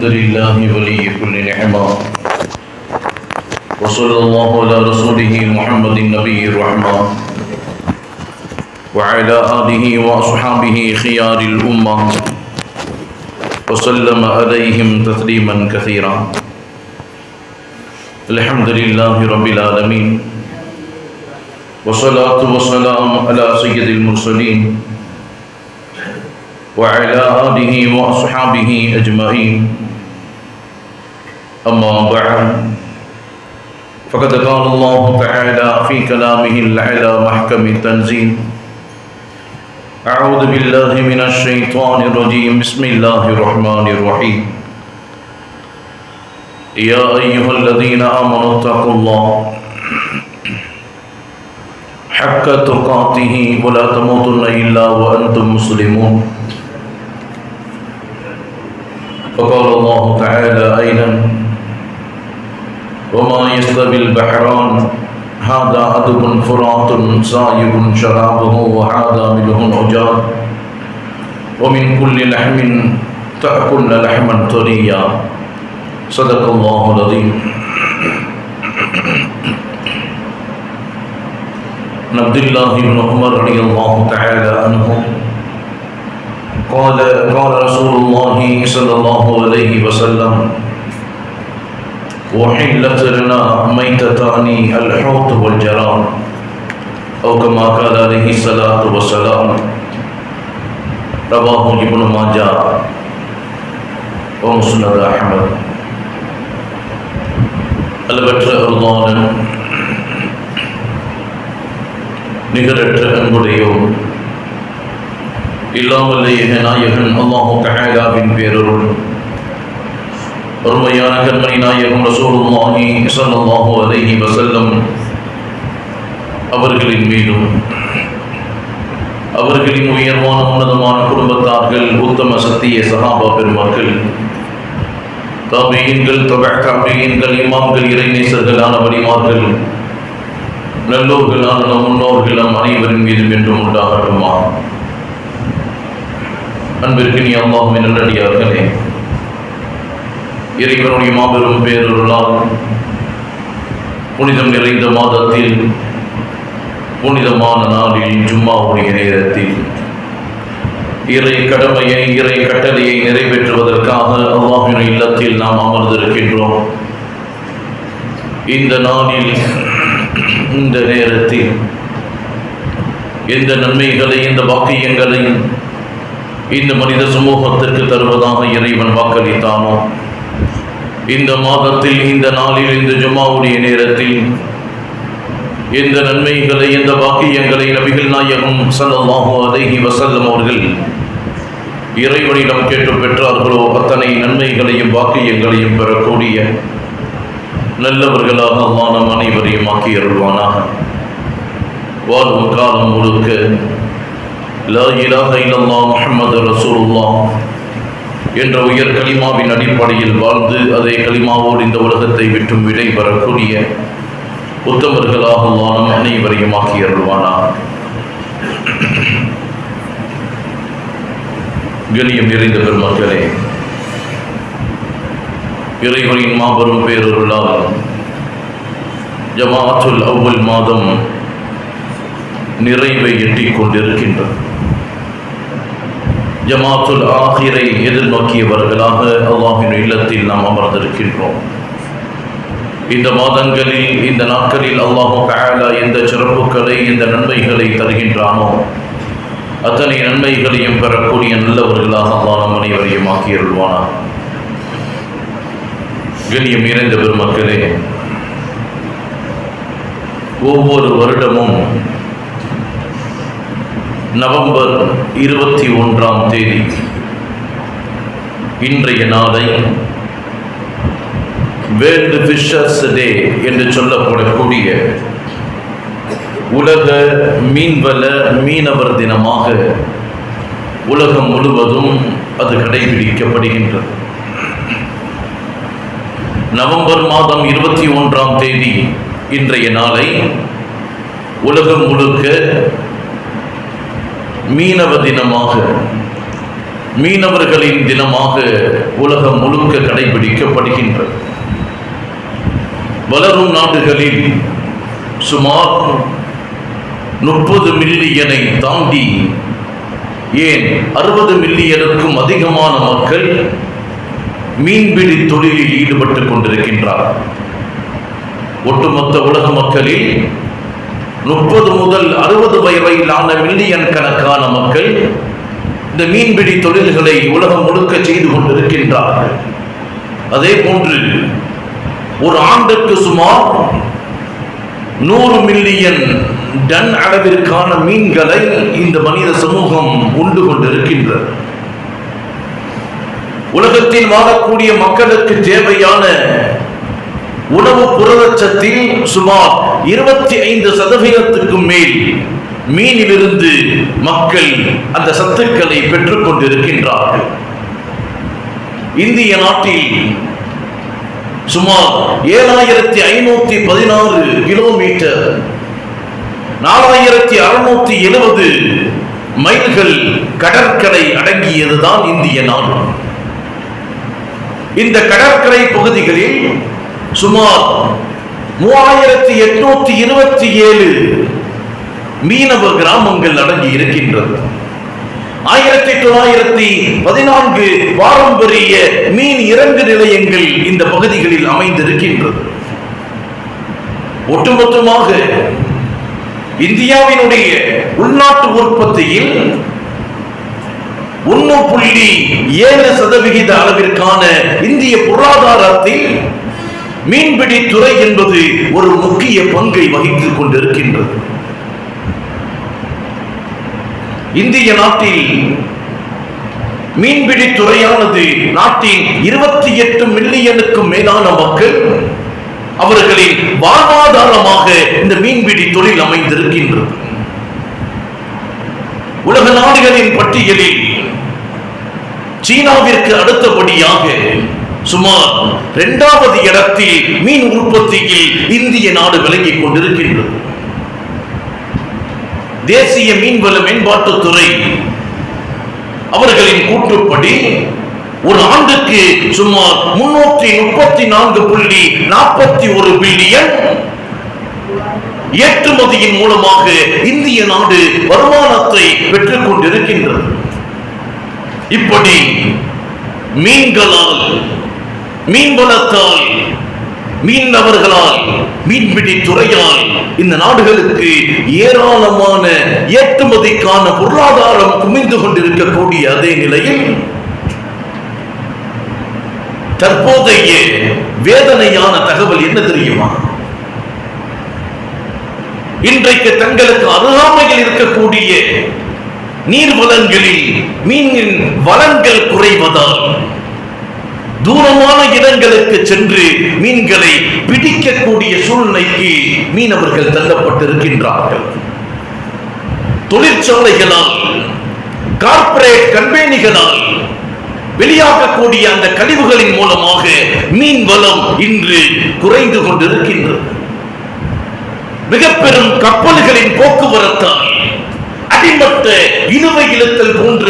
الحمد لله ولي كل نعمة وصلى الله على رسوله محمد النبي الرحمة وعلى آله وأصحابه خيار الأمة وسلم عليهم تسليما كثيرا. الحمد لله رب العالمين والصلاة والسلام على سيد المرسلين وعلى آله وأصحابه أجمعين. أما بعد فقد قال الله تعالى في كلامه الأعلى محكم التنزيل: أعوذ بالله من الشيطان الرجيم. بسم الله الرحمن الرحيم. يا أيها الذين آمنوا اتقوا الله حق تقاته ولا تموتن إلا وأنتم مسلمون. فقال الله تعالى أيضا: وما يستوي البحران هذا عذب فرات سائغ شرابه وهذا ملح أجاج ومن كل لحم تأكلن لحما طريا. صدق الله العظيم. عن عبد الله بن عمر رضي الله تعالى عنه قال رسول الله صلى الله عليه وسلم: وحلت لنا ميتتان الحوت والجراد، أو كما قال عليه الصلاة والسلام. رواه ابن ماجه ومسند أحمد. அளவற்ற அருளாளன் நிகரற்ற அன்புடையோர் இல்லாமல்ல நாயகன் அல்லாஹு தஆலாவின் பேரருள் அருமையான கண்மணி நாயகம் ரசூலுல்லாஹி ஸல்லல்லாஹு அலைஹி வஸல்லம் அவர்களின் மீதும் அவர்களின் உயர்வான உன்னதமான குடும்பத்தார்கள், உத்தம சத்திய சஹாபா பெருமக்கள், தாபீன்கள், தபஅத்தாபீன்கள், இமாம்கள், இறைநேசர்களான வலிமார்கள், நல்லோர்களான நம் முன்னோர்கள் நம் அனைவரின் மீதும் என்றும் உண்டாகட்டுமா. அன்பிற்கினிய அல்லாஹ்வின் நல்லடியார்களே, இறைவனுடைய மாபெரும் பேரருளால் புனிதம் நிறைந்த மாதத்தில் புனிதமான நாளில் ஜும்மாவுடைய நேரத்தில் இறை கடமையை, இறை கட்டளையை நிறைவேற்றுவதற்காக அல்லாஹ்வின் இல்லத்தில் நாம் அமர்ந்திருக்கின்றோம். இந்த நாளில், இந்த நேரத்தில் எந்த நன்மைகளை, இந்த பாக்கியங்களை இந்த மனித சமூகத்திற்கு தருவதாக இறைவன் வாக்களித்தானோ, இந்த மாதத்தில், இந்த நாளில், இந்த ஜும்மாவுடைய நேரத்தில் எந்த நன்மைகளை, எந்த பாக்கியங்களை நபிகள் நாயகம் ஸல்லல்லாஹு அலைஹி வஸல்லம் அவர்கள் இறைவனிடம் கேட்டு பெற்றார்களோ அத்தனை நன்மைகளையும் பாக்கியங்களையும் பெறக்கூடிய நல்லவர்களாக அல்லாஹ் நம் அனைவரையும் ஆக்கி அருள்வானாக. வாழும் காலம் முழுக்க லா இலாஹ இல்லல்லாஹ் முஹம்மது ரசூலுல்லாஹ் என்ற உயர் கலிமாவின் அடிப்படையில் வாழ்ந்து அதே கலிமாவோடு இந்த உலகத்தை விட்டும் விடை பெறக்கூடிய உத்தமர்களாக அல்லாஹ் நம் அனைவரையும் ஆக்கி அருள்வானாக. கண்ணியம் நிறைந்த பெருமக்களே, இறைவனின் மாபெரும் பேரருளால் ஜமாஅத்துல் அவ்வல் மாதம் நிறைவை எட்டிக் கொண்டிருக்கின்றது. ஜமாஅத்துல் ஆகிரை எதிர்நோக்கியவர்களாக அல்லாஹ்வின் இல்லத்தில் நாம் அமர்ந்திருக்கின்றோம். இந்த மாதங்களில், இந்த நாட்களில் அல்லாஹு தஆலா எந்த சிறப்புகளை, எந்த நன்மைகளை தருகின்றானோ அத்தனை நன்மைகளையும் பெறக்கூடிய நல்லவர்களாக அல்லாஹ் நம் அனைவரையும் ஆக்கி அருள்வானாக. கண்ணியம் நிறைந்த பெருமக்களே, ஒவ்வொரு வருடமும் நவம்பர் 21 இன்றைய நாளை வேர்ல்டு ஃபிஷர்ஸ் டே என்று சொல்லப்படக்கூடிய உலக மீன்வள மீனவர் தினமாக உலகம் முழுவதும் அது கடைபிடிக்கப்படுகின்றது. நவம்பர் மாதம் 21 இன்றைய நாளை உலகம் முழுக்க மீனவ தினமாக மீனவர்களின் தினமாக உலகம் முழுக்க கடைபிடிக்கப்படுகின்றது. வளரும் நாடுகளில் சுமார் 30 மில்லியனை தாண்டி ஏன் 60 மில்லியனுக்கும் அதிகமான மக்கள் மீன்பிடி தொழிலில் ஈடுபட்டுக் கொண்டிருக்கின்றார். ஒட்டுமொத்த உலக மக்களில் 30 முதல் 60 வரையிலான மில்லியன் கணக்கான மக்கள் இந்த மீன்பிடி தொழில்களை உலகம் முழுக்க செய்து கொண்டிருக்கின்றார்கள். அதே போன்று ஒரு ஆண்டுக்கு சுமார் 100 மில்லியன் டன் அளவிற்கான மீன்களை இந்த மனித சமூகம் உண்டு கொண்டிருக்கின்றது. உலகத்தில் வாழக்கூடிய மக்களுக்கு தேவையான உணவு புரதச்சத்தில் சுமார் 25% மேல் மீனிலிருந்து மக்கள் அந்த சத்துக்களை பெற்றுக் கொண்டிருக்கின்றார்கள். இந்திய நாட்டில் சுமார் 7516 கிலோமீட்டர் 4670 மைல்கள் கடற்கரை அடங்கியதுதான் இந்திய நாடு. இந்த கடற்கரை பகுதிகளில் சுமார் 3827 மீனவ கிராமங்கள் அடங்கி இருக்கின்றது. 1914 பாரம்பரிய மீன் இறங்கு நிலையங்கள் இந்த பகுதிகளில் அமைந்திருக்கின்றது. ஒட்டுமொத்தமாக இந்தியாவினுடைய உள்நாட்டு உற்பத்தியில் 1.7% அளவிற்கான இந்திய பொருளாதாரத்தில் மீன்பிடி துறை என்பது ஒரு முக்கிய பங்கை வகித்துக் கொண்டிருக்கின்றது. இந்திய நாட்டில் மீன்பிடி துறையானது நாட்டின் 28 மில்லியனுக்கும் மேலான மக்கள் அவர்களின் வாழ்வாதாரமாக இந்த மீன்பிடி தொழில் அமைந்திருக்கின்றது. உலக நாடுகளின் பட்டியலில் சீனாவிற்கு அடுத்தபடியாக சுமார் 2வது இடத்தில் மீன் உற்பத்தியில் இந்திய நாடு விளங்கிக் கொண்டிருக்கின்றது. தேசிய மீன்வள மேம்பாட்டுத்துறை அவர்களின் கூற்றுப்படி ஒரு ஆண்டுக்கு சுமார் 334.41 பில்லியன் ஏற்றுமதியின் மூலமாக இந்திய நாடு வருமானத்தை பெற்றுக் கொண்டிருக்கின்றது. இப்படி மீன்களால், மீன்வளத்தால், மீனவர்களால், மீன்பிடி துறையால் இந்த நாடுகளுக்கு ஏராளமான ஏற்றுமதிக்கான பொருளாதாரம் குமிந்து கொண்டிருக்கக்கூடிய அதே நிலையில் தற்போதைய வேதனையான தகவல் என்ன தெரியுமா? இன்றைக்கு தங்களுக்கு அருகாமையில் இருக்கக்கூடிய நீர் வளங்களில் மீனின் வளங்கள் குறைவதால் தூரமான இடங்களுக்கு சென்று மீன்களை பிடிக்கக்கூடிய சூழ்நிலைக்கு மீனவர்கள் தள்ளப்பட்டிருக்கின்றார்கள். தொழிற்சாலைகளால், கார்ப்பரேட் கம்பெனிகளால் வெளியாகக்கூடிய அந்த கழிவுகளின் மூலமாக மீன் வளம் இன்று குறைந்து கொண்டிருக்கின்றது. மிக பெரும் கப்பல்களின் போக்குவரத்தால் அடிமட்ட இழுவை இழுத்தல் போன்ற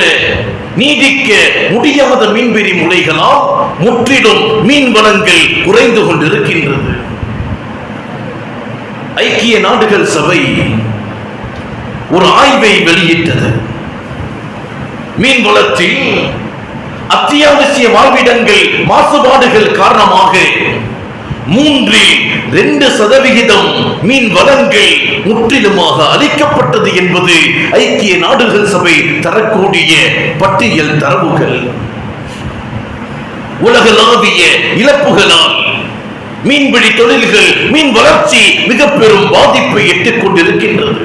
நீடிக்க முடியாத மீன்பிடி முறைகளால் முற்றிலும் மீன் வளங்கள் குறைந்து கொண்டிருக்கின்றது. ஐக்கிய நாடுகள் சபை ஒரு ஆய்வை வெளியிட்டது. மீன் வளத்தில் அத்தியாவசிய வாழ்விடங்கள் மாசுபாடுகள் காரணமாக 3.2% மீன் வளங்கள் முற்றிலுமாக அளிக்கப்பட்டது என்பது ஐக்கிய நாடுகள் சபை தரக்கூடிய பட்டியல் தரவுகள். உலகளாவிய இழப்புகளால் மீன்பிடி தொழில்கள், மீன் வளர்ச்சி மிக பெரும் பாதிப்பை எட்டிக் கொண்டிருக்கின்றது.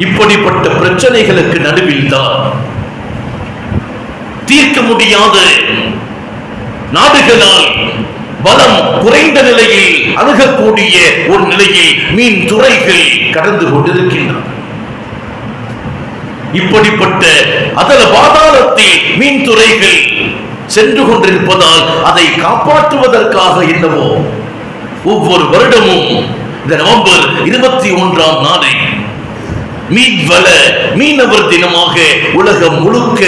இப்படிப்பட்ட பிரச்சனைகளுக்கு நடுவில் தான் தீர்க்க முடியாத நாடுகளால் வளம் குறைந்த நிலையில் அணுகக்கூடிய ஒரு நிலையில் மீன் துறைகள் கடந்து கொண்டிருக்கின்றன. இப்படிப்பட்ட அதல பாதாளத்தில் மீன் துறைகள் சென்று கொண்டிருப்பதால் அதை காப்பாற்றுவதற்காக என்னவோ ஒவ்வொரு வருடமும் இந்த நவம்பர் 21ஆம் நாளை மீன்வள மீனவர் தினமாக உலகம் முழுக்க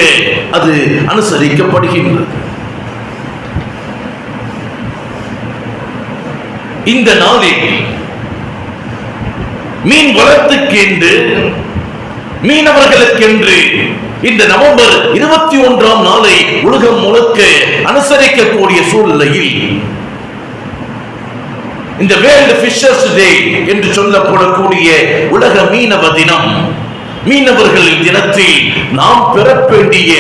அது அனுசரிக்கப்படுகின்றது. இந்த நாளில் மீன் வளர்த்துக்கென்று மீனவர்களுக்கென்று இந்த நவம்பர் 21ஆம் நாளை உலகம் முழுக்க அனுசரிக்கக்கூடிய சூழ்நிலையில் இந்த வேர்ல்ட் ஃபிஷர்ஸ் டே என்று சொல்லப்படக்கூடிய உலக மீனவ தினம், மீனவர்கள் தினத்தில் நாம் பெற வேண்டிய,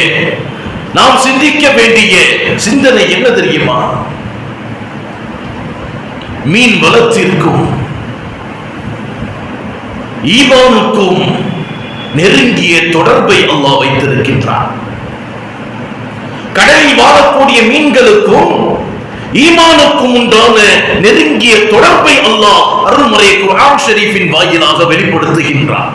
நாம் சிந்திக்க வேண்டிய சிந்தனை என்ன தெரியுமா? மீன் வளத்திற்கும் ஈமானுக்கும் நெருங்கிய தொடர்பை அல்லாஹ் வைத்திருக்கின்றார். கடலில் வாழக்கூடிய மீன்களுக்கும் ஈமானுக்கும் உண்டான நெருங்கிய தொடர்பை அல்லாஹ் அருள்மறை குர்ஆன் ஷரீஃபின் வாயிலாக வெளிப்படுத்துகின்றார்.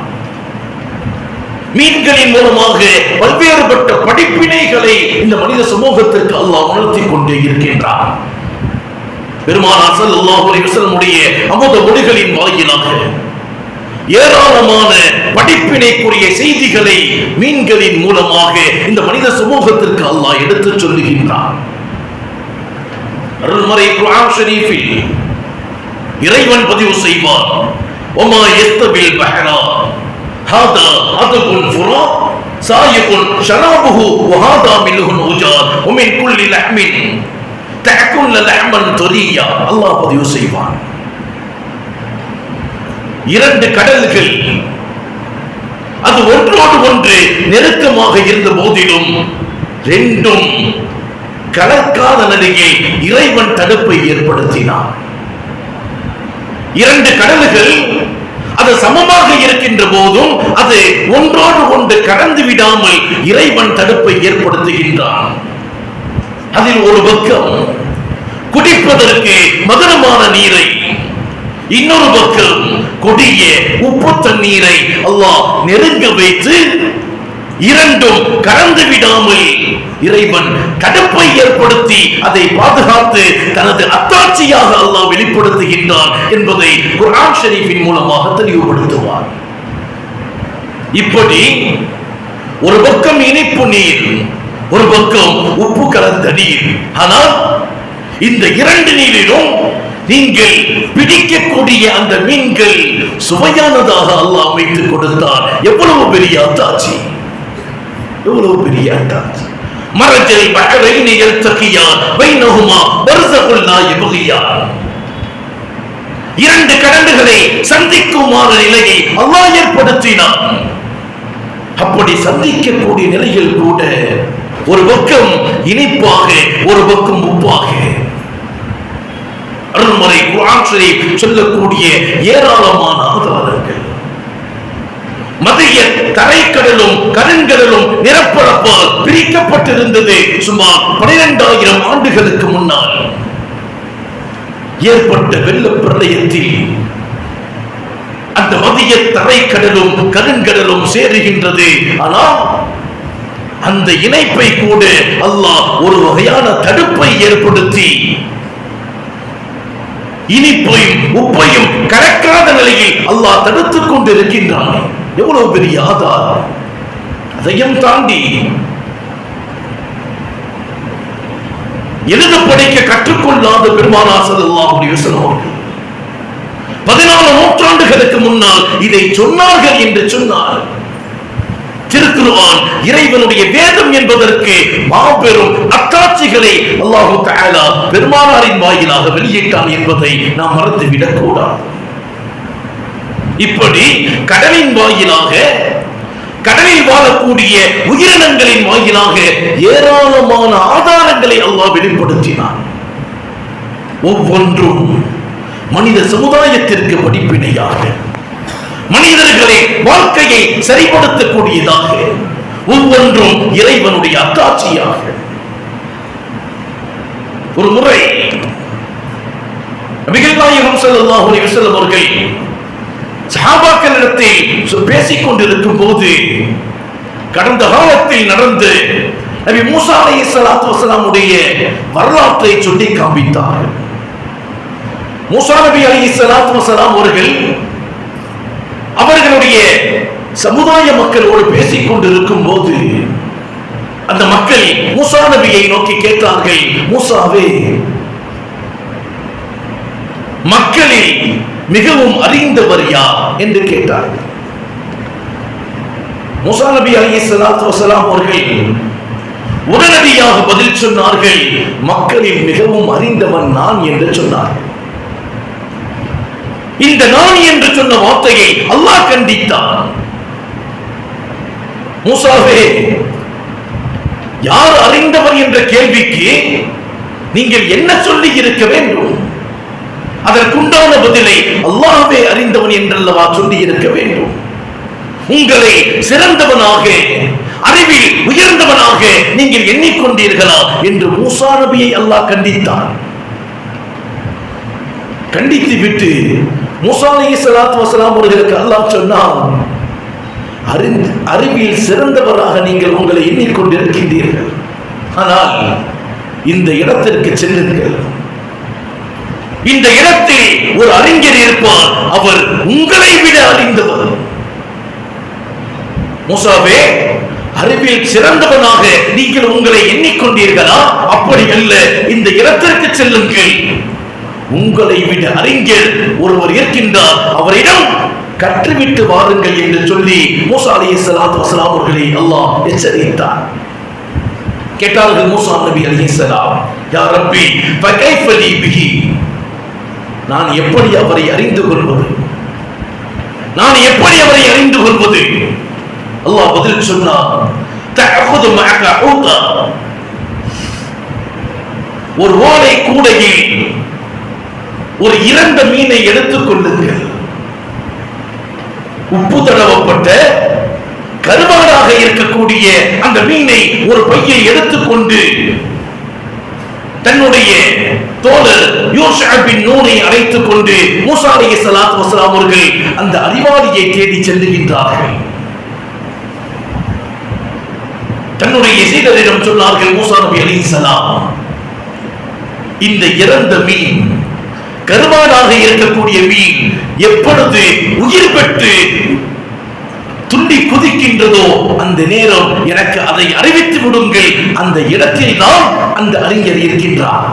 மீன்களின் மூலமாக பல்வேறுபட்ட படிப்பினைகளை இந்த மனித சமூகத்திற்கு அல்லாஹ் உணர்த்திக் கொண்டே இருக்கின்றார். பெருமானார் ஸல்லல்லாஹு அலைஹி வஸல்லம் உடைய அமுத மொழிகளின் வாயிலாக ஏராளமான படிப்பினைக்குரிய செய்திகளை மீன்களின் மூலமாக இந்த மனித சமூகத்திற்கு அல்லாஹ் எடுத்துச் சொல்லுகின்றார். அருள்மறை குர்ஆன் ஷரீஃபில் இறைவன் பதிவு செய்வார், வமா யஸ்தபில் பஹரா ஹாதா அதுபுன் ஃபுரா சாயிகுன் ஷராபுஹு வஹாதா மில்ஹுன் உஜார் வமின் குல்லி லஹ்மின் தஅகுல் லஹ்மன் துரியா. அல்லாஹ் பதிவு செய்வான், இரண்டு கடல்கள் அது ஒன்றோடு ஒன்று நெருக்கமாக இருந்த போதிலும் ரெண்டும் கலக்காத நிலையில் இறைவன் தடுப்பை ஏற்படுத்தினார். இரண்டு கடல்கள் அது சமமாக இருக்கின்ற போதும் அது ஒன்றோடு ஒன்று கடந்து விடாமல் இறைவன் தடுப்பை ஏற்படுத்துகின்றான். அதில் ஒரு பக்கம் குடிப்பதற்கு மதுரமான நீரை, இன்னொரு பக்கம் கொடிய உப்பு தண்ணீரை அல்லாஹ் நெருங்க வைத்து இரண்டும் கலந்து விடாமல் இறைவன் தடுப்பை ஏற்படுத்தி அதை பாதுகாத்து தனது அத்தாட்சியாக அல்லாஹ் வெளிப்படுத்துகின்றான் என்பதை குர்ஆன் ஷரீஃபின் மூலமாக தெளிவுபடுத்துவார். இப்படி ஒரு பக்கம் இனிப்பு நீர், ஒரு பக்கம் உப்பு கலந்த நீர். ஆனால் இந்த இரண்டு நீரிலும் நீங்கள் பிடிக்கக்கூடிய அந்த மீன்கள் சுவையானதாக அல்லாஹ் அமைத்துக் கொடுத்தார். எவ்வளவு பெரிய அத்தாட்சி, எவ்வளவு பெரிய அத்தாட்சி. மரஜல் பஹரைனி யல்தகியான் பைனஹுமா பர்ஸகுல் லா யப்கியான். இரண்டு கடல்களை சந்திக்குமாறு நிலையை அல்லாஹ் ஏற்படுத்தினான். அப்படி சந்திக்கக்கூடிய நிலையில் கூட ஒரு பக்கம் இனிப்பாக, ஒரு பக்கம் உப்பாக அருள்மறை குர்ஆன் ஷரீஃப் சொல்லக்கூடிய ஏராளமான ஆதாரங்கள். மத்திய தரைக்கடலும் கருங்கடலும் நிரப்பரப்பால் பிரிக்கப்பட்டிருந்தது. சுமார் 12,000 ஆண்டுகளுக்கு முன்னால் ஏற்பட்ட வெள்ள பிரளயத்தில் அந்த மத்திய தரைக்கடலும் கருங்கடலும் சேருகின்றது. ஆனால் அந்த இணைப்பை கூட அல்லாஹ் ஒரு வகையான தடுப்பை ஏற்படுத்தி இனிப்பையும் உப்பையும் கலக்காத நிலையில் அல்லாஹ் தடுத்துக் கொண்டிருக்கின்றான். எவ்வளவு பெரிய ஆதாரம்! அதையும் தாண்டி எழுத படிக்க கற்றுக்கொள்ளாத பெருமானார் ஸல்லல்லாஹு அலைஹி வஸல்லம் 14 நூற்றாண்டுகளுக்கு முன்னால் இதை சொன்னார்கள் என்று சொன்னார். திருக்குர்ஆன் இறைவனுடைய வேதம் என்பதற்கு மாபெரும் அத்தாட்சிகளை அல்லாஹு தஆலா பெருமானாரின் வாயிலாக வெளியிட்டான் என்பதை நாம் மறந்துவிடக் கூடாது. இப்படி கடலின் வாயிலாக, கடலில் வாழக்கூடிய உயிரினங்களின் வாயிலாக ஏராளமான ஆதாரங்களை அல்லாஹ் வெளிப்படுத்தினான். ஒவ்வொன்றும் மனித சமுதாயத்திற்கு படிப்பினையாக, மனிதர்களை வாழ்க்கையை சரிபடுத்தக்கூடியதாக, ஒவ்வொன்றும் இறைவனுடைய அத்தாட்சியாக. ஒரு முறை நபிகள் நாயகம் ஸல்லல்லாஹு அலைஹி வஸல்லம் அவர்கள் சஹாபாக்களிடத்தில் பேசிக் கொண்டிருக்கும் போது கடந்த காலத்தில் நடந்து நபி மூசா அலைஹிஸ்ஸலாத்து வஸலாமுடைய வரலாற்றை சொல்லி காண்பித்தார்கள். மூசா நபி அலைஹிஸ்ஸலாத்து வஸலாம் அவர்கள் அவர்களுடைய சமுதாய மக்களோடு பேசிக் கொண்டிருக்கும் போது அந்த மக்கள் மூசா நபியை நோக்கி கேட்டார்கள், மூசாவே, மக்களில் மிகவும் அறிந்தவர் யார் என்று கேட்டார்கள். மூசா நபி அலைஹிஸ்ஸலாத்து வஸலாம் அவர்கள் உடனடியாக பதில் சொன்னார்கள், மக்களில் மிகவும் அறிந்தவன் நான் என்று சொன்னார்கள். இந்த நான் என்று சொன்ன வார்த்தையை அல்லாஹ் கண்டித்தான். மூசாவே, யார் அறிந்தவர் என்ற கேள்விக்கு நீங்கள் என்ன சொல்லி இருக்க வேண்டும்? அதற்குண்டான பதிலை அல்லாஹ்வே அறிந்தவன் என்றல்லவா சொல்லி இருக்க வேண்டும். உங்களை சிறந்தவனாக, அறிவில் உயர்ந்தவனாக நீங்கள் எண்ணிக்கொண்டீர்களா என்று மூசா நபியை அல்லாஹ் கண்டித்தான். கண்டித்து விட்டு மூசா அலைஹிஸ்ஸலாத்து வஸலாம் அவர்களுக்கு அல்லாஹ் சொன்னான், அறிவில் சிறந்தவராக நீங்கள் உங்களை எண்ணிக்கொண்டிருக்கின்றீர்கள். ஆனால் இந்த இடத்திற்கு செல்லுங்கள். இந்த இடத்தில் ஒரு அறிஞர் இருப்பார், அவர் உங்களை விட அறிந்தவர். மூசாவே, அறிவில் சிறந்தவனாக நீங்கள் உங்களை எண்ணிக்கொண்டீர்களா? அப்படி அல்ல, இந்த இடத்திற்கு செல்லுங்கள். உங்களை விட அறிஞர் ஒருவர் இருக்கின்றார், அவரிடம் கற்றுவிட்டு வாருங்கள் என்று சொல்லி மூசா அலைஹிஸ்ஸலாத்து வஸலாம் அவர்களை அல்லாஹ் எச்சரித்தார். கேட்டார்கள் மூசா நபி அலைஹிஸ்ஸலாம், யா ரப்பி ஃபகைஃப லீ பிஹி, நான் எப்படி அவரை அறிந்து கொள்வது? நான் எப்படி அவரை அறிந்து கொள்வது? அல்லாஹ் பதில் சொன்னார், தஅஹுது மஅக ஊதா, ஒரு ஓலை கூடையில் ஒரு இறந்த மீனை எடுத்துக் கொள்ளுங்கள். உப்பு தடவப்பட்ட கருவாடாக இருக்கக்கூடிய அந்த மீனை ஒரு பையை எடுத்துக்கொண்டு தன்னுடைய தோழர் யூஷா பின் நூனை அழைத்துக் கொண்டு மூசா அலைஹிஸ்ஸலாத்து வஸலாம் அவர்கள் அந்த அறிவாளியை தேடி செல்லுகின்றார்கள். தன்னுடைய சீடரிடம் சொன்னார்கள், மூசா நபி அலைஹிஸ்ஸலாம், இந்த இறந்த மீன், கருவாடாக இருக்கக்கூடிய மீன் எப்பொழுது உயிர் பெற்று துள்ளி குதிக்கின்றதோ அந்த நேரம் எனக்கு அதை அறிவித்து விடுங்கள். அந்த இடத்தில் தான் அந்த அறிஞர் இருக்கின்றார்.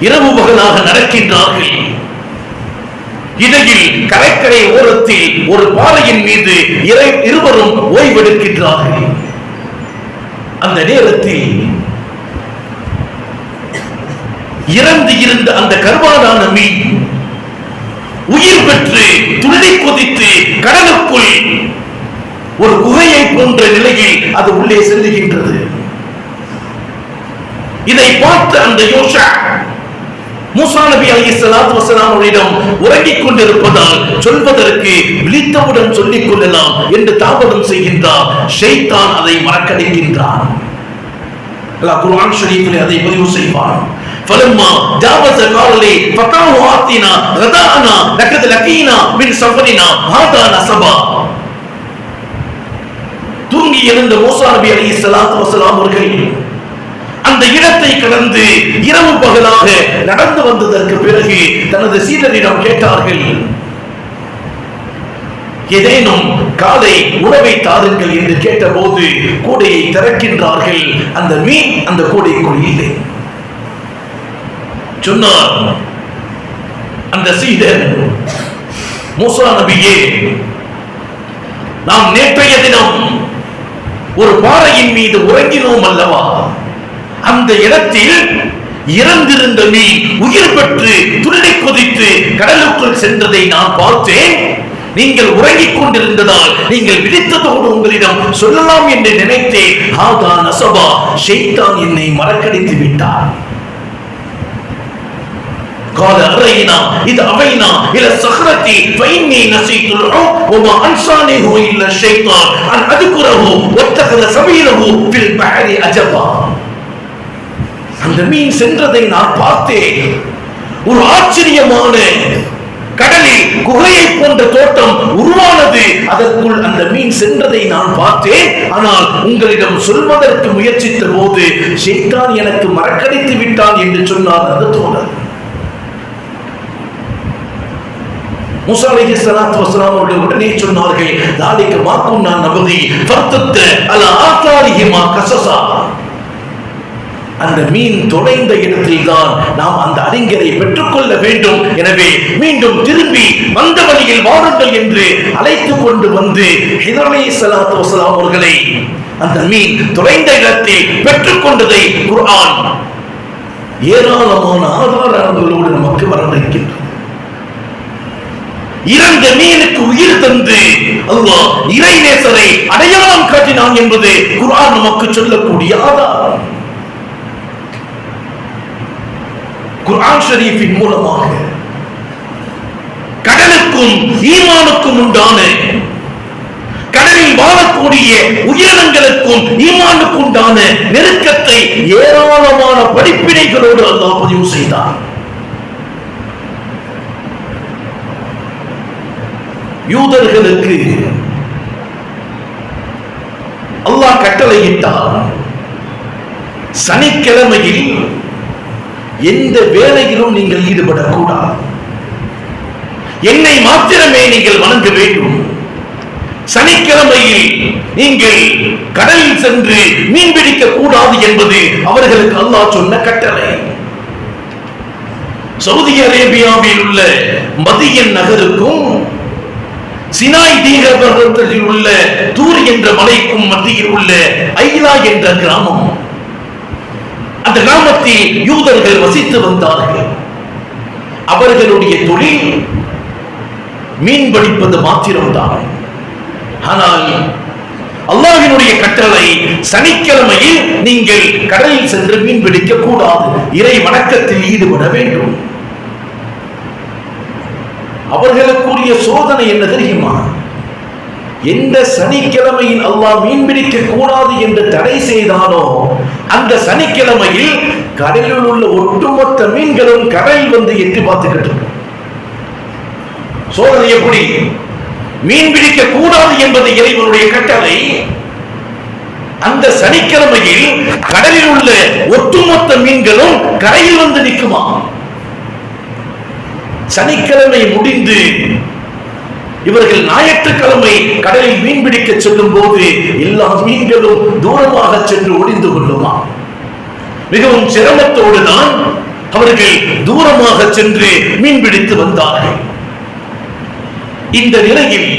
இரவு பகலாக நடக்கின்றார்கள். இடையில் கடற்கரை ஓரத்தில் ஒரு பாறையின் மீது இருவரும் ஓய்வெடுக்கின்றார்கள். அந்த நேரத்தில் இறந்து இருந்த அந்த கருவாடான மீன் உயிர் பெற்று துள்ளி கொதித்து கடலுக்குள் ஒரு குகையை போன்ற நிலையில் அது உள்ளே செல்லுகின்றது. இதை பார்த்த அந்த யோஷா மூசா நபி அலைஹிஸ்ஸலாத்து வஸலாம் அவரிடம் உறங்கிக் கொண்டிருப்பதால் சொல்வதற்கு விழித்தவுடன் சொல்லிக் கொள்ளலாம் என்று தாமதம் செய்கின்றார். ஷைத்தான் அதை மறக்கடிக்கின்றான். அல்லாஹ் குர்ஆன் ஷரீஃபிலே அதை பதிவு செய்வான். فلما جاوز قال لي فتاه آتنا غداءنا لقد لقينا من سفرنا هذا نصبا. தூங்கி எழுந்த மூசா நபி அலைஹிஸ்ஸலாத்து வஸலாம் அவர்கள் அந்த இடத்தை கடந்து இரவு பகலாக நடந்து வந்ததற்கு பிறகு தனது சீடரிடம் கேட்டார்கள், ஏதேனும் காலை உணவை தாருங்கள் என்று கேட்டபோது கூடையை திறக்கின்றார்கள். அந்த மீன் அந்த கூடைக்குள் இல்லை. சொன்னார் அந்த சீடர், மூசா நபியே, நாம் நேற்றைய தினம் ஒரு பாறையின் மீது உறங்கினோம் அல்லவா? அந்த இடத்தில் இறந்திருந்த மீன் உயிர் பெற்று துள்ளி கொதித்து கடலுக்குள் சென்றதை நான் பார்த்தேன். நீங்கள் உறங்கிக் கொண்டிருந்ததால் நீங்கள் விழித்ததோடு உங்களிடம் சொல்லலாம் என்று நினைத்தேன். ஹாதா நஸபா, ஷைத்தான் என்னை மறக்கடித்து விட்டார். قال أرينا إذ أوينا إلى الصخرة فإني نسيت الحكم وما أنسانيه إلا الشيطان أن أذكره واتخذ سبيله في البحر عجبا. அந்த மீன் சென்றதை நான் பார்த்தேன். ஒரு ஆச்சரியமான கடலில் குகையை போன்ற தோட்டம் உருவானது. அதற்குள் அந்த மீன் சென்றதை நான் பார்த்தேன். ஆனால் உங்களிடம் சொல்வதற்கு முயற்சித்த போது ஷைத்தான் எனக்கு மறக்கடித்து விட்டான் என்று சொன்னார் அந்த தோழர். மூசா அலைஹிஸ்ஸலாத்து வஸலாம் அவர்கள் உடனே சொன்னார்கள், "தாலிக மா குன்னா நபகி ஃபர்தத் அலா ஆதாரிஹிமா கஸஸா." அந்த மீன் தொலைந்த இடத்தில் தான் நாம் அந்த அறிஞரை பெற்றுக்கொள்ள வேண்டும். எனவே மீண்டும் திரும்பி வந்த வழியில் வாருங்கள் என்று அழைத்துக் கொண்டு வந்து ஹிதர் அலைஹிஸ்ஸலாத்து வஸலாம் அவர்களை அந்த மீன் தொலைந்த இடத்தில் பெற்றுக்கொண்டதை குர்ஆன் ஏராளமான ஆதாரங்களோடு நமக்கு வரவேற்கின்றது. இறந்த மீனுக்கு உயிர் தந்து அல்லாஹ் இறைநேசரை அடையாளம் காட்டினான் என்பது குர்ஆன் நமக்கு சொல்லக்கூடிய ஆதாரம். குர்ஆன் ஷரீஃபின் மூலமாக கடலுக்கும் ஈமானுக்கும் உண்டான, கடலில் வாழக்கூடிய உயிரினங்களுக்கும் ஈமானுக்கும் உண்டான நெருக்கத்தை ஏராளமான படிப்பினைகளோடு அல்லாஹ் பதிவு செய்தார். யூதர்களுக்கு அல்லாஹ் கட்டளையிட்டார், சனிக்கிழமையில் எந்த வேலையிலும் நீங்கள் ஈடுபடக்கூடாது, என்னை மாத்திரமே நீங்கள் வணங்க வேண்டும், சனிக்கிழமையில் நீங்கள் கடலில் சென்று மீன் பிடிக்க கூடாது என்பது அவர்களுக்கு அல்லாஹ் சொன்ன கட்டளை. சவுதி அரேபியாவில் உள்ள மதியன் நகருக்கும் சினாய் தீபகற்பத்தில் உள்ள தூர் என்ற மலைக்கும் மத்தியில் உள்ள ஐலா என்ற கிராமம், அந்த கிராமத்தில் யூதர்கள் வசித்து வந்தார்கள். அவர்களுடைய தொழில் மீன் பிடிப்பது மாத்திரம்தான். ஆனால் அல்லாஹ்வினுடைய கட்டளை, சனிக்கிழமையில் நீங்கள் கடலில் சென்று மீன் பிடிக்க கூடாது, இறை வணக்கத்தில் ஈடுபட வேண்டும். அவர்களுக்குரிய சோதனை என்ன தெரியுமா? எந்த சனிக்கிழமையில் அல்லாஹ் மீன் பிடிக்க கூடாது என்று தடை செய்தானோ அந்த சனிக்கிழமையில் கடலில் உள்ள ஒட்டுமொத்த மீன்களும் கடலில் வந்து எட்டி பார்த்துக்கிட்டு இருக்கு. சோதனை எப்படி? மீன் பிடிக்க கூடாது என்பது இறைவனுடைய கட்டளை. அந்த சனிக்கிழமையில் கடலில் உள்ள ஒட்டுமொத்த மீன்களும் கரையில் வந்து நிற்குமா? சனிக்கிழமை முடிந்து இவர்கள் ஞாயிற்றுக்கிழமை கடலில் மீன் பிடிக்க செல்லும் போது எல்லா மீன்களும் தூரமாக சென்று ஒளிந்து கொள்ளுமா? மிகவும் சிரமத்தோடு தான் அவர்கள் தூரமாக சென்று மீன் பிடித்து வந்தார்கள். இந்த நிலையில்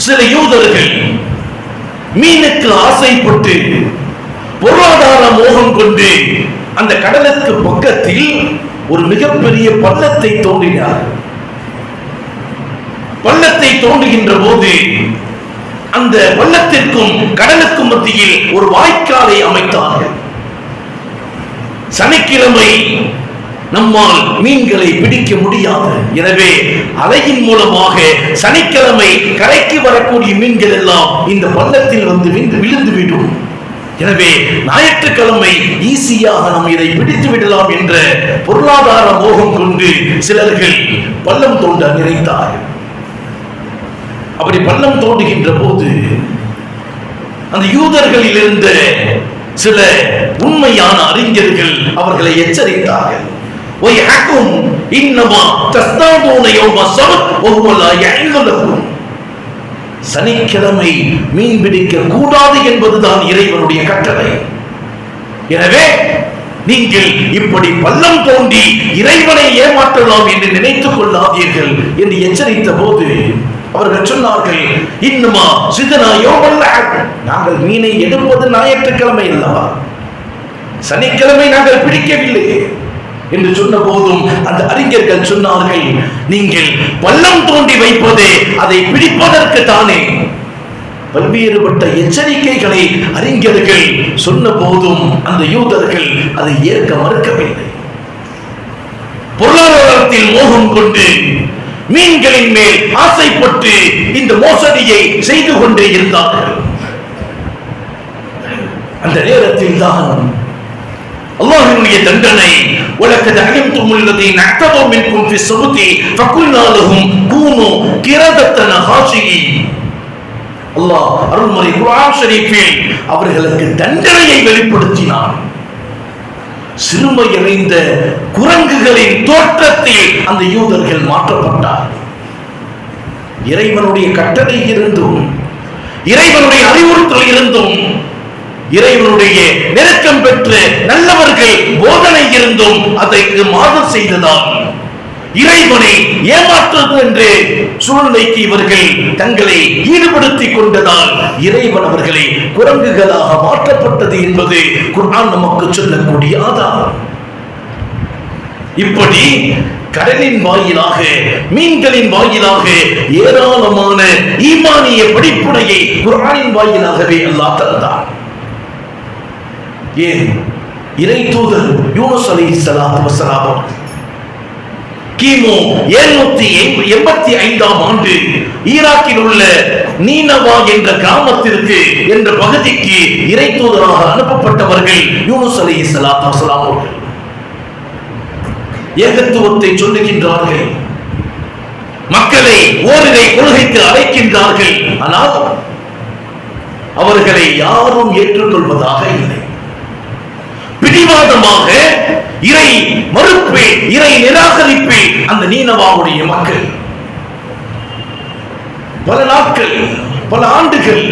சில யூதர்கள் மீனுக்கு ஆசைப்பட்டு பொருளாதார மோகம் கொண்டு அந்த கடலுக்கு பக்கத்தில் ஒரு மிகப்பெரிய பள்ளத்தை தோண்டினார். பள்ளத்தை தோண்டுகின்ற போது அந்த பள்ளத்திற்கும் கடலுக்கும் மத்தியில் ஒரு வாய்க்காலை அமைத்தார்கள். சனிக்கிழமை நம்மால் மீன்களை பிடிக்க முடியாது, எனவே அலையின் மூலமாக சனிக்கிழமை கரைக்கு வரக்கூடிய மீன்கள் எல்லாம் இந்த பள்ளத்தில் வந்து விழுந்துவிடும். எனவே ஞாயிற்றுக்கிழமை ஈஸியாக நாம் இதை பிடித்து விடலாம் என்ற பொருளாதார மோகம் கொண்டு சிலர்கள் பள்ளம் தோண்ட நினைத்தார்கள். அப்படி பள்ளம் தோண்டுகின்ற போது அந்த யூதர்களில் இருந்த சில உண்மையான அறிஞர்கள் அவர்களை எச்சரித்தார்கள். சனிக்கிழமை மீன் பிடிக்க கூடாது என்பதுதான் இறைவனுடைய கட்டளை. எனவே நீங்கள் இப்படி பள்ளம் தோண்டி இறைவனை ஏமாற்றலாம் என்று நினைத்துக் கொள்ளாதீர்கள் என்று எச்சரித்த போது அவர்கள் சொன்னார்கள், இன்னுமா சிதனா யோமல்ல, நாங்கள் மீனை எடுப்பது ஞாயிற்றுக்கிழமை அல்லவா, சனிக்கிழமை நாங்கள் பிடிக்கவில்லை என்று சொன்ன போதும் அந்த அறிஞர்கள் சொன்னார்கள், நீங்கள் பள்ளம் தோண்டி வைப்பதே அதை பிடிப்பதற்கு தானே. பல்வேறுபட்ட எச்சரிக்கைகளை அறிஞர்கள் சொன்ன போதும் அந்த யூதர்கள் அதை ஏற்க மறுக்கவில்லை. பொருளாதாரத்தில் மோகம் கொண்டு மீன்களின் மேல் ஆசைப்பட்டு இந்த மோசடியை செய்து கொண்டே இருந்தார்கள். அந்த நேரத்தில் தான் அல்லாஹ்வினுடைய தண்டனை, வலக்கத் அலிம்துமுல் லதீன அக்தது மின்கும் ஃபி ஸபுதி ஃபகுல்னா லஹும் கூனு கிரதத்தன் ஹாஷியின். அல்லாஹ் அருள்மறை குர்ஆன் ஷரீஃபில் அவர்களுக்கு தண்டனையை வெளிப்படுத்தினார். சிறுமையடைந்த குரங்குகளின் தோற்றத்தில் அந்த யூதர்கள் மாற்றப்பட்டார். இறைவனுடைய கட்டளை இருந்தும், இறைவனுடைய அறிவுறுத்தல் இருந்தும், இறைவனுடைய நெருக்கம் பெற்ற நல்லவர்கள் போதனை இருந்தும் அதற்கு மாதம் செய்ததால் இறைவனை ஏமாற்றுவது என்று சூழ்நிலைக்கு இவர்கள் தங்களை ஈடுபடுத்திக் கொண்டதால் இறைவன் அவர்களை குரங்குகளாக மாற்றப்பட்டது என்பது குர்ஆன் நமக்கு சொல்லக்கூடிய ஆதாரம். இப்படி கடலின் வாயிலாக, மீன்களின் வாயிலாக ஏராளமான ஈமானிய படிப்புடையை குர்ஆனின் வாயிலாகவே அல்லாஹ் தந்தார். ஏன்? இறை தூதர் யூனுஸ் அலைஹிஸ்ஸலாத்து வஸலாம் கிமு 785ஆம் ஆண்டு ஈராக்கில் உள்ள நீனவா என்ற கிராமத்திற்கு என்ற பகுதிக்கு இறை தூதராக அனுப்பப்பட்டவர்கள் யூனுஸ் அலைஹிஸ்ஸலாத்து வஸலாம் அவர்கள். ஏகத்துவத்தை சொல்லுகின்றார்கள், மக்களை ஓரிரை கொள்கைக்கு அழைக்கின்றார்கள். ஆனால் அவர்களை யாரும் ஏற்றுக்கொள்வதாக இல்லை. பிடிவாதமாக இறை மறுப்பு, இறை நிராகரிப்பு அந்த நீனவாவுடைய மக்கள் பல நாட்கள், பல ஆண்டுகள்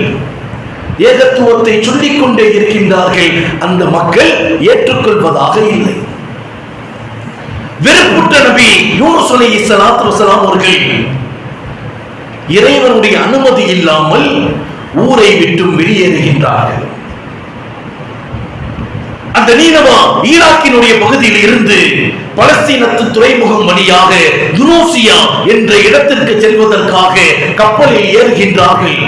ஏகத்துவத்தை சொல்லிக் கொண்டே இருக்கின்றார்கள். அந்த மக்கள் ஏற்றுக்கொள்வதாக இல்லை. வெறுப்புற்ற நபி யூனுஸ் அலைஹிஸ்ஸலாத்து வஸலாம் அவர்கள் இறைவனுடைய அனுமதி இல்லாமல் ஊரை விட்டு வெளியேறுகின்றார்கள். அந்த நீனவா ஈராக்கினுடைய பகுதியில் இருந்து பலஸ்தீனத்து துறைமுகம் வழியாக துனூசியா என்ற இடத்திற்கு செல்வதற்காக கப்பலில் ஏறுகின்றார்கள்.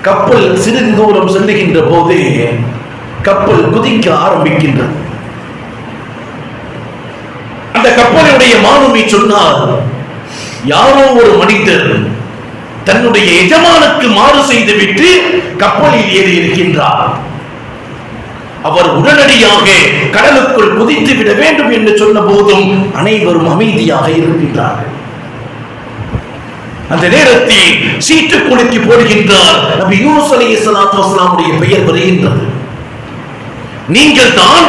கப்பல் சிறிது தூரம் செல்லுகின்ற போது கப்பல் குதிக்க ஆரம்பிக்கின்றது. அந்த கப்பலுடைய மாலுமி சொன்னார், யாரோ ஒரு மனிதர் தன்னுடைய எஜமானுக்கு மாறு செய்துவிட்டு கப்பலில் ஏறி இருக்கின்றார். அவர் உடனடியாக கடலுக்குள் குதித்து விட வேண்டும் என்று சொன்ன போதும் அனைவரும் அமைதியாக இருக்கின்றார்கள். அந்த நேரத்தில் சீட்டு குலுக்கி போடுகின்றார். நபி யூனுஸ் அலைஹிஸ்ஸலாத்து வஸலாமுடைய பெயர் வருகின்றது. நீங்கள் தான்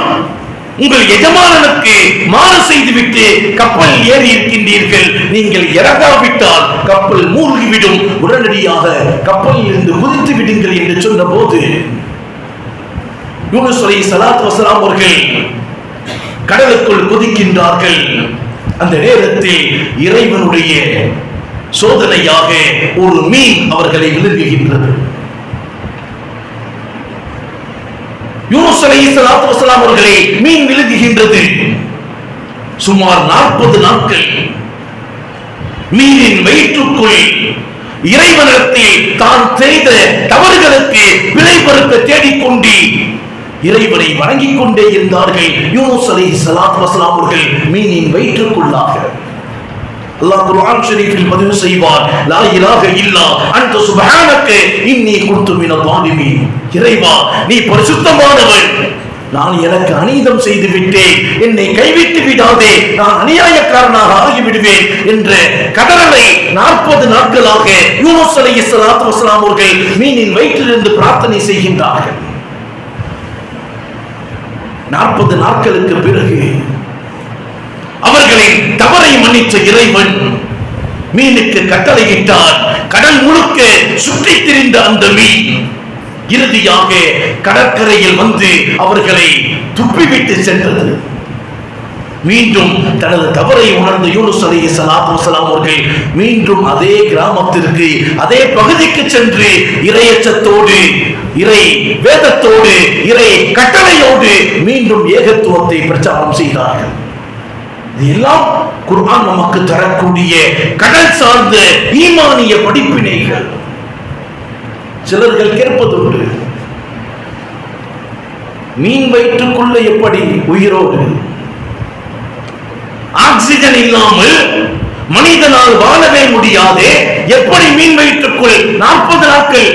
உங்கள் எஜமானனுக்கு மாறு செய்துவிட்டு கப்பல் ஏறி இருக்கின்றீர்கள். நீங்கள் இறங்காவிட்டால் கப்பல் மூழ்கிவிடும். உடனடியாக கப்பலில் இருந்து குதித்து விடுங்கள் என்று சொன்ன போது யூனுஸ் அலைஹிஸ்ஸலாத்து வஸலாம் அவர்கள் கடலுக்குள் குதிக்கின்றார்கள். அந்த நேரத்தில் இறைவனுடைய சோதனையாக ஒரு மீன் அவர்களை விழுங்குகின்றது. யூனுஸ் அலைஹிஸ்ஸலாத்து வஸலாம் அவர்களை மீன் விழுங்குகின்றது. சுமார் 40 நாட்கள் மீனின் வயிற்றுக்குள் இறைவனிடத்தில் தான் செய்த தவறுகளுக்கு விலை பொறுக்க தேடிக்கொண்டு இறைவனை வணங்கிக் கொண்டே இருந்தார்கள். யூனுஸ் அலைஹிஸ்ஸலாத்து வஸலாம் அவர்கள் மீனின் வயிற்றுக்குள்ளாக அல்லாஹ் குர்ஆன் ஷரீஃபில் பதிவு செய்வார், லா இலாஹ இல்லா அன்த சுப்ஹானக இன்னி குன்து மினல் ஸாலிமீன். இறைவா, நீ பரிசுத்தமானவன், நான் எனக்கு அநீதம் செய்து விட்டேன், என்னை கைவிட்டு விடாதே, நான் அநியாயக்காரனாக ஆகிவிடுவேன் என்ற கதறலை 40 நாட்களாக யூனுஸ் அலைஹிஸ்ஸலாத்து வஸலாம் அவர்கள் மீனின் வயிற்றிலிருந்து பிரார்த்தனை செய்கின்றார்கள். 40 நாட்களுக்கு பிறகு அவர்களின் தவறை மன்னித்த இறைவன் மீனுக்கு கட்டளையிட்டார். கடல் முழுக்க சுற்றித் திரிந்த அந்த மீன் இறுதியாக கடற்கரையில் வந்து அவர்களை துப்பிவிட்டு சென்றது. மீண்டும் தனது தவறை உணர்ந்த யூனுஸ் அலைஹிஸ்ஸலாத்து வஸலாம் அவர்கள் மீண்டும் அதே கிராமத்திற்கு, அதே பகுதிக்கு சென்று இறையச்சத்தோடு, இறை வேதத்தோடு, இறை கட்டளையோடு மீண்டும் ஏகத்துவத்தை பிரச்சாரம் செய்தார்கள். இதெல்லாம் குர்ஆன் நமக்கு தரக்கூடிய கடல் சார்ந்த ஈமானிய படிப்பினைகள். சிலர்கள் கேட்பதுண்டு, மீன் வயிற்றுக்குள்ள எப்படி உயிரோடு ஆக்சிஜன் இல்லாமல் மனிதனால் வாழவே முடியாது, எப்படி மீன் வயிற்றுக்குள் 40 நாட்கள்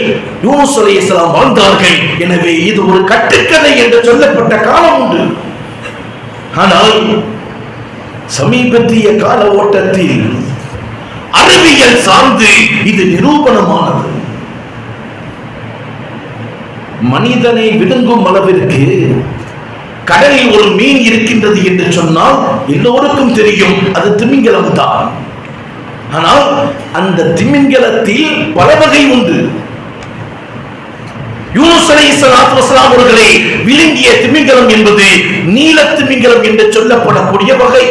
யூனுஸ் அலைஹிஸ்ஸலாம் வாழ்ந்தார்கள்? எனவே இது ஒரு கட்டுக்கதை என்று சொல்லப்பட்ட காலம் உண்டு. ஆனால் சமீபத்திய கால ஓட்டத்தில் அறிவியல் சார்ந்து இது நிரூபணமானது. மனிதனை விழுங்கும் அளவிற்கு கடலில் ஒரு மீன் இருக்கின்றது என்று சொன்னால் எல்லோருக்கும் தெரியும், அது திமிங்கலம் தான். ஆனால் அந்த திமிங்கலத்தில் பல வகை உண்டு. யூனுஸ் அலைஹிஸ்ஸலாத்து வஸலாம் அவர்களை விழுங்கிய திமிங்கலம் என்பது நீல திமிங்கலம் என்று சொல்லப்படக்கூடிய வகை.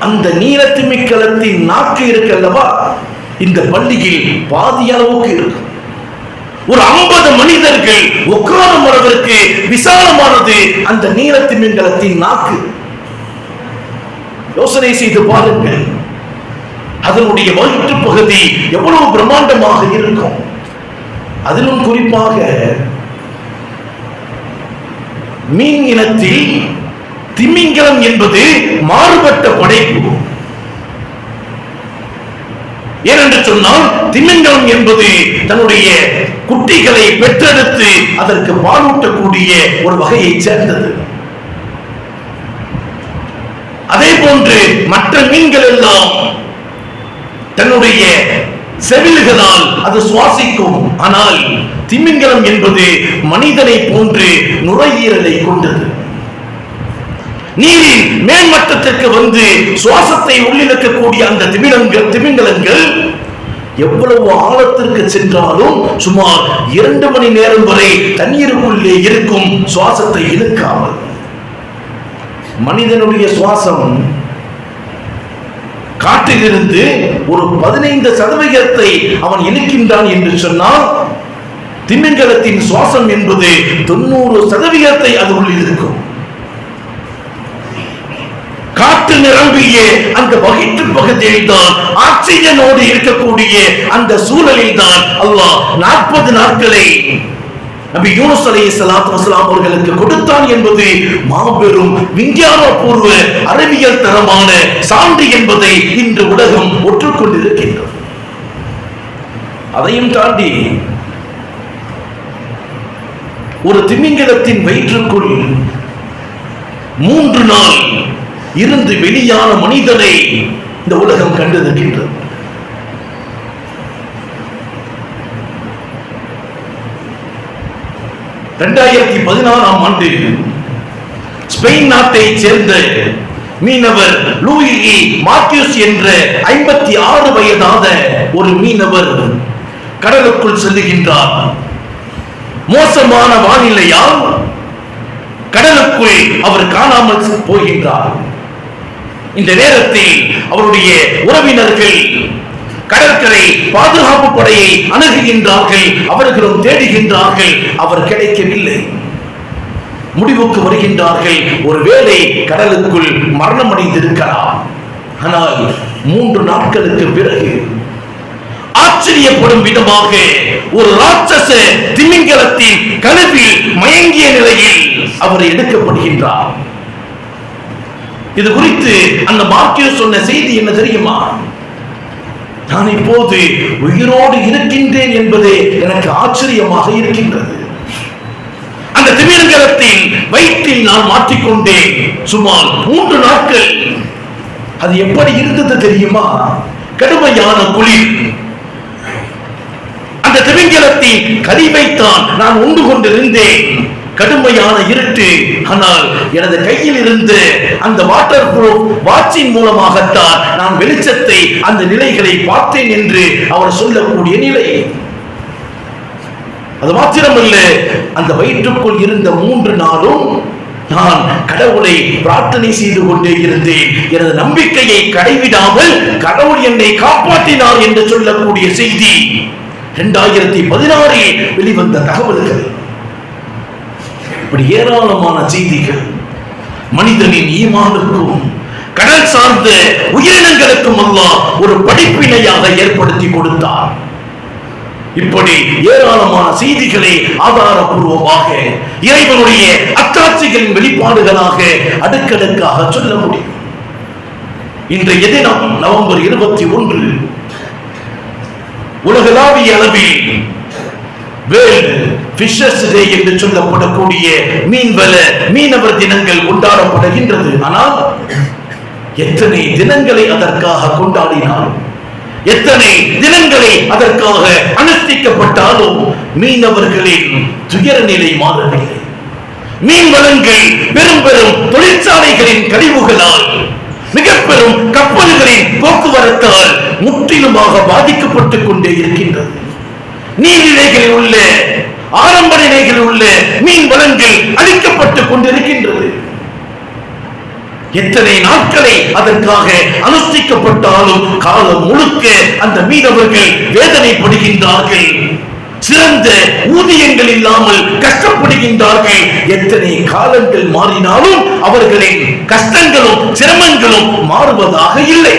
அந்த நீல திமிங்கலத்தின் நாக்கு இருக்கு அல்லவா, இந்த பள்ளியில் பாதி அளவுக்கு இருக்கு. ஒரு 50 மனிதர்கள் உட்காரும் அளவிற்கு விசாலமானது அந்த நீல திமிங்கலத்தின் நாக்கு. யோசனை செய்து பாருங்கள், அதனுடைய வயிற்று பகுதி எவ்வளவு பிரம்மாண்டமாக இருக்கும். அதிலும் குறிப்பாக மீன் இனத்தில் திமிங்கலம் என்பது மாறுபட்ட படைப்பு. ஏனென்று சொன்னால் திமிங்கலம் என்பது தன்னுடைய குட்டிகளை பெற்றெடுத்து அதற்கு பாலூட்டக்கூடிய ஒரு வகையை சேர்ந்தது. அதே போன்று மற்ற மீன்கள் எல்லாம் தன்னுடைய செவில்களால் அது சுவாசிக்கும். ஆனால் திமிங்கலம் என்பது மனிதனை போன்று நுரையீரலை கொண்டது. நீரின் மேல்மட்டத்திற்கு வந்து சுவாசத்தை உள்ளிழக்கக்கூடிய அந்த திமிங்கலங்கள் எவ்வளவு ஆழத்திற்கு சென்றாலும் சுமார் 2 மணி நேரம் வரை தண்ணீருக்குள்ளே இருக்கும், சுவாசத்தை இழுக்காமல். மனிதனுடைய சுவாசம் காற்றிலிருந்து ஒரு 15% அவன் இழுக்கின்றான் என்று சொன்னால், திமிங்கலத்தின் சுவாசம் என்பது 90% அதுக்குள் இருக்கும். காற்று நிரம்பிய அந்த வயிற்று பகுதியில் தான் ஆக்சிஜனோடு இருக்கக்கூடிய அந்த சூழலில் தான் அல்லாஹ் 40 நாட்களை நபி யூனுஸ் அலைஹிஸ்ஸலாத்து வஸலாம் அவர்களுக்கு கொடுத்தான் என்பது மாபெரும் விஞ்ஞானபூர்வ அறிவியல் தரமான சான்று என்பதை இன்று உலகம் ஒற்றுக்கொண்டிருக்கின்றது. அதையும் தாண்டி ஒரு திமிங்கலத்தின் வயிற்றுக்குள் 3 நாள் இருந்து வெளியான மனிதனை இந்த உலகம் கண்டிருக்கின்றது. ஆண்டு ஸ்பெயின் நாட்டை சேர்ந்த மீனவர் லூயி மாத்யூஸ் என்ற 56 வயதான ஒரு மீனவர் கடலுக்குள் செல்லுகின்றார். மோசமான வானிலையால் கடலுக்குள் அவர் காணாமல் போகின்றார். இந்த நேரத்தில் அவருடைய உறவினர்கள் கடற்கரை பாதுகாப்பு படையை அணுகுகின்றார்கள். அவர்களும் தேடுகின்றார்கள். அவர் கிடைக்கவில்லை. முடிவுக்கு வருகின்றார்கள், ஒருவேளை கடலுக்குள் மரணம் அடைந்திருக்கலாம். ஆனால் 3 நாட்களுக்கு பிறகு ஆச்சரியப்படும் விதமாக ஒரு ராட்சச திமிங்கலத்தின் கழுவில் மயங்கிய நிலையில் அவர் எடுக்கப்படுகின்றார். இது குறித்து அந்த மார்க்கியர் சொன்ன செய்தி என்ன தெரியுமா? நான் இப்போது உயிரோடு இருக்கின்றேன் என்பதே எனக்கு ஆச்சரியமாக இருக்கின்றது. அந்த திமிங்கலத்தின் வயிற்றில் நான் மாற்றிக்கொண்டேன். சுமார் 3 நாட்கள். அது எப்படி இருந்தது தெரியுமா? கடுமையான குளிர். அந்த திமிங்கலத்தின் கழிவைத்தான் நான் உண்டு கொண்டிருந்தேன். கடுமையான இருட்டு. ஆனால் எனது கையில் இருந்து அந்த வாட்டர் ப்ரூஃப் வாட்சின் மூலமாகத்தான் நான் வெளிச்சத்தை, அந்த நிலைகளை பார்த்தேன் என்று அவர் சொல்லக்கூடிய நிலை. அது மாத்திரமல்ல, அந்த வயிற்றுக்குள் இருந்த 3 நாளும் நான் கடவுளை பிரார்த்தனை செய்து கொண்டே இருந்தேன். எனது நம்பிக்கையை கடைவிடாமல் கடவுள் என்னை காப்பாற்றினார் என்று சொல்லக்கூடிய செய்தி 2016 வெளிவந்த தகவல்கள். இப்படி ஏராளமான செய்திகள் மனிதனின் ஈமானுக்கும் கடல் சார்ந்த உயிரினங்களுக்கும் அல்லாஹ் ஒரு படிப்பினையாக ஏற்படுத்தி கொடுத்தார். இப்படி ஏராளமான செய்திகளை ஆதாரபூர்வமாக இறைவனுடைய அத்தாட்சிகளின் வெளிப்பாடுகளாக அடுக்கடுக்காக சொல்ல முடியும். இன்றைய தினம் நவம்பர் 21 உலகளாவிய அளவில் வேர்ல்ட் ஃபிஷர்ஸ் டே என்று சொல்லப்படக்கூடிய மீனவர் தினங்கள் கொண்டாடப்படுகின்றது. ஆனால் எத்தனை தினங்களை அதற்காக கொண்டாடினாலும், எத்தனை தினங்களை அதற்காக அனுஷ்டிக்கப்பட்டாலும் மீனவர்களின் துயர நிலை மாறவில்லை. மீன் வளங்கள் பெரும் பெரும் தொழிற்சாலைகளின் கழிவுகளால், மிக பெரும் கப்பல்களின் போக்குவரத்தால் மீண்டுமாக பாதிக்கப்பட்டுக் கொண்டே இருக்கின்றது. நீர்நிலைகளில் உள்ள ஆரம்ப நிலைகளில் உள்ள மீன் வளங்கள் அழிக்கப்பட்டுக் கொண்டிருக்கின்றது. எத்தனை நாட்களை அதற்காக அனுஷ்டிக்கப்பட்டாலும் காலம் முழுக்க அந்த மீனவர்கள் வேதனைப்படுகின்றார்கள். சிறந்த ஊதியங்கள் இல்லாமல் கஷ்டப்படுகின்றார்கள். எத்தனை காலங்கள் மாறினாலும் அவர்களின் கஷ்டங்களும் சிரமங்களும் மாறுவதாக இல்லை.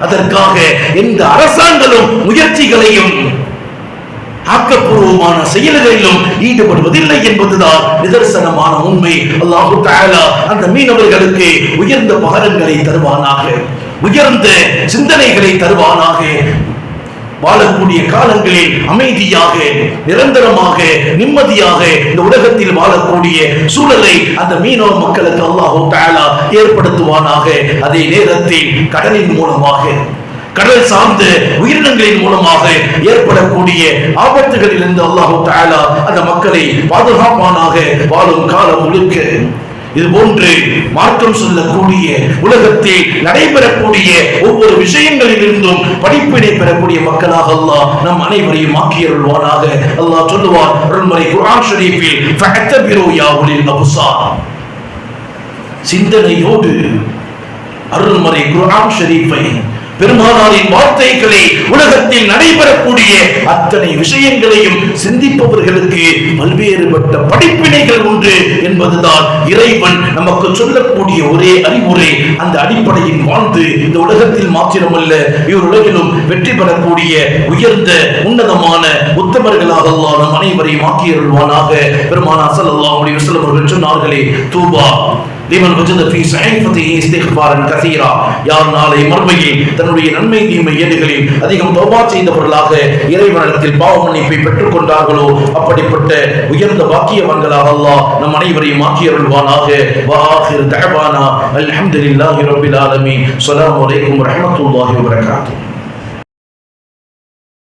அதற்காக எந்த அரசாங்கங்களும் முயற்சிகளையும் ஆக்கப்பூர்வமான செயல்களிலும் ஈடுபடுவதில்லை என்பதுதான் நிதர்சனமான உண்மை. அல்லாஹு தஆலா அந்த மீனவர்களுக்கு உயர்ந்த பகரங்களை தருவானாக, உயர்ந்த சிந்தனைகளை தருவானாக. வாழக்கூடிய காலங்களில் அமைதியாக, நிரந்தரமாக, நிம்மதியாக இந்த உலகத்தில் வாழக்கூடிய சூழலை அந்த மீனவ மக்களுக்கு அல்லாஹு தஆலா ஏற்படுத்துவானாக. அதே நேரத்தில் கடலின் மூலமாக, கடல் சார்ந்த உயிரினங்களின் மூலமாக ஏற்படக்கூடிய ஆபத்துகளில் இருந்து அல்லாஹு தஆலா அந்த மக்களை பாதுகாப்பானாக. வாழும் காலம் முழுக்க இது போன்று மார்க்கம் சொல்லக்கூடிய உலகத்தில் நடைபெறக்கூடிய ஒவ்வொரு விஷயங்களில் இருந்தும் படிப்பினை பெறக்கூடிய மக்களாக அல்லாஹ் நம் அனைவரையும் ஆக்கியருள்வானாக. அல்லாஹ் சொல்லுவார் அருள்மறை குர்ஆன் ஷரீஃபில் ஃபஅத்தபிரு யா உலில் அப்சார். சிந்தனையோடு அருள்மறை குர்ஆன் ஷரீஃபை, பெருமானாரின் வார்த்தைகளை, உலகத்தில் நடைபெறக்கூடிய அத்தனை விஷயங்களையும் சிந்திப்பவர்களுக்கு பல்வேறுபட்ட படிப்பினைகள் உண்டு என்பதுதான் இறைவன் நமக்கு சொல்லக்கூடிய ஒரே அறிவுரை. அந்த அடிப்படையில் வாழ்ந்து இந்த உலகத்தில் மாத்திரமல்ல இவர் உலகிலும் வெற்றி பெறக்கூடிய உயர்ந்த உன்னதமான உத்தமர்களாக அல்லாஹ் நம் அனைவரையும் ஆக்கியருள்வானாக. பெருமானார் ஸல்லல்லாஹு அலைஹி வஸல்லம் அவர்கள் சொன்னார்களே, தூபா லிமன் வஜத ஃபீ ஸஹீஃபத்திஹி இஸ்திக்ஃபாரன் கஸீரா. யார் நாளை மறுமையில் தன்னுடைய நன்மை தீமை ஏடுகளில் அதிகம் தௌபா செய்தவர்களாக இறைவனிடத்தில் பாவ மன்னிப்பை பெற்றுக் கொண்டார்களோ அப்படிப்பட்ட உயர்ந்த பாக்கியவான்களாக அல்லாஹ் நம் அனைவரையும் ஆக்கியருள்வானாக. வ ஆகிரு தஅவானா அல்ஹம்துலில்லாஹி ரப்பில் ஆலமீன். ஸலாமு அலைக்கும் வரஹ்மத்துல்லாஹி வபரகாத்துஹு.